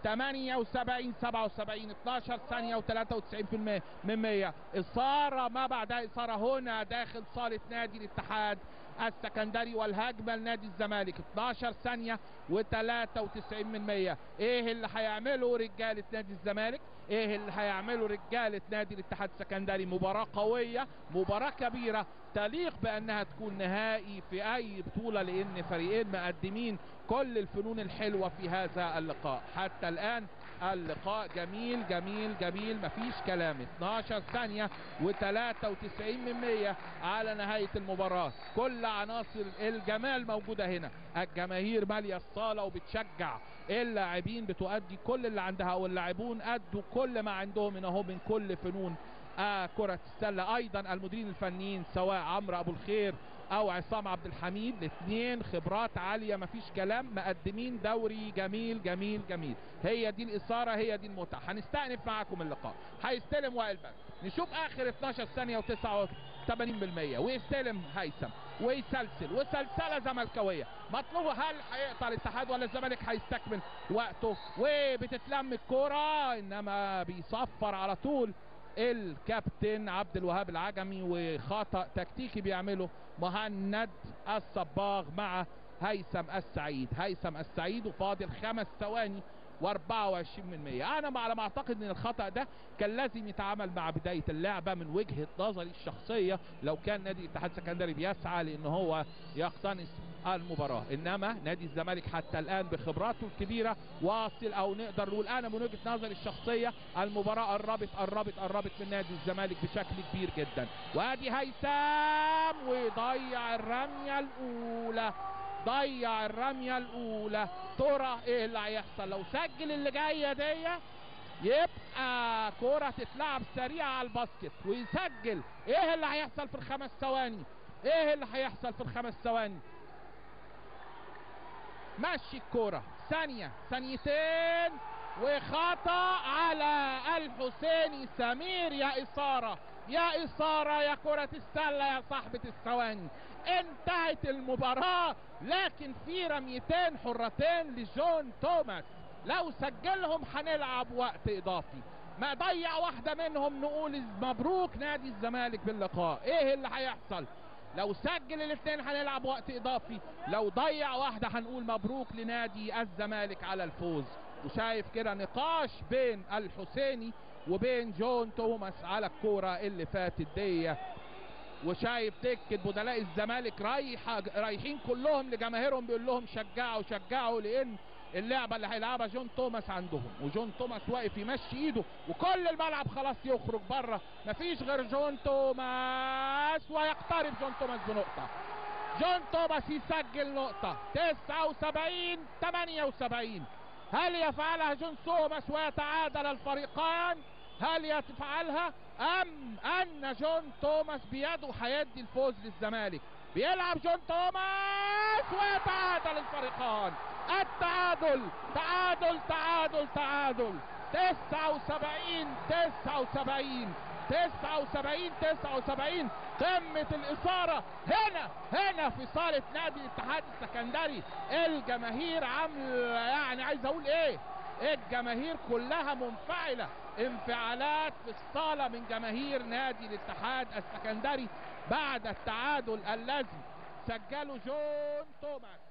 78 77 12 ثانية و93% من 100. إثارة ما بعدها إثارة هنا داخل صالة نادي الاتحاد السكندري، والهجمة لنادي الزمالك 12 ثانية و93 من 100. ايه اللي هيعمله رجالة نادي الزمالك؟ ايه اللي هيعمله رجالة نادي الاتحاد السكندري؟ مباراة قوية، مباراة كبيرة تليق بانها تكون نهائي في اي بطولة، لان فريقين مقدمين كل الفنون الحلوة في هذا اللقاء. حتى الان اللقاء جميل جميل جميل، مفيش كلام. 12 ثانية و93 من 100 على نهاية المباراة. كل عناصر الجمال موجودة هنا، الجماهير مالية الصالة وبتشجع، اللاعبين بتؤدي كل اللي عندها، واللاعبون أدوا كل ما عندهم هنا هو من كل فنون كرة السلة. ايضا المديرين الفنيين سواء عمرو ابو الخير او عصام عبد الحميد، الاثنين خبرات عالية مفيش كلام، مقدمين دوري جميل جميل جميل. هي دي الاثارة، هي دي المتعة. هنستأنف معاكم اللقاء. هيستلم وائل بدر، نشوف اخر 12 ثانية و89%، ويستلم هيثم ويسلسل، وسلسلة زملكاوية مطلوبة. هل هيقطع الاتحاد ولا الزمالك هيستكمل وقته؟ وبتتلم الكرة، انما بيصفر على طول الكابتن عبد الوهاب العجمي، وخطأ تكتيكي بيعمله مهند الصباغ مع هيثم السعيد. هيثم السعيد وفاضل 5 ثواني و24 من 100. انا على ما اعتقد ان الخطأ ده كان لازم يتعامل مع بداية اللعبة من وجهة نظري الشخصية، لو كان نادي الاتحاد السكندري بيسعى لان هو يقتنص المباراة. انما نادي الزمالك حتى الان بخبراته الكبيرة واصل، او نقدر نقول انا من وجهة نظري الشخصية المباراة قربت من نادي الزمالك بشكل كبير جدا. وادي هيثم ويضيع الرمية الاولى، ضيع الرمية الاولى. ترى ايه اللي هيحصل لو سجل اللي جاية دي؟ يبقى كرة تتلعب سريعة على الباسكت ويسجل. ايه اللي هيحصل في ال5 ثواني؟ ايه اللي هيحصل في ال5 ثواني؟ مشي الكرة ثانية ثانيتين وخطأ على الحسيني سمير. يا إثارة يا إثارة يا كرة السلة يا صاحبة الثواني. انتهت المباراة، لكن في رميتين حرتين لجون توماس، لو سجلهم هنلعب وقت إضافي. ما ضيع واحدة منهم نقول مبروك نادي الزمالك باللقاء. ايه اللي هيحصل لو سجل الاثنين؟ هنلعب وقت اضافي. لو ضيع واحدة هنقول مبروك لنادي الزمالك على الفوز. وشايف كده نقاش بين الحسيني وبين جون توماس على الكورة اللي فاتت دي، وشايف دكة بدلاء الزمالك رايحين كلهم لجماهيرهم بيقول لهم شجعوا شجعوا، لان اللعبة اللي هيلعبها جون توماس عندهم. وجون توماس واقف يمشي ايده، وكل الملعب خلاص يخرج بره، مفيش غير جون توماس، ويقترب جون توماس بنقطة. جون توماس يسجل نقطة 79 78. هل يفعلها جون توماس ويتعادل الفريقان؟ هل يفعلها ام ان جون توماس بيده هيدي الفوز للزمالك؟ بيلعب جون توماس ويتعادل الفريقان. التعادل تعادل تعادل تعادل 79 79 79 79. قمة الإثارة هنا في صالة نادي الاتحاد السكندري. الجماهير عاملة يعني عايز اقول ايه، الجماهير كلها منفعلة، انفعالات في الصالة من جماهير نادي الاتحاد السكندري بعد التعادل الذي سجله جون توماس.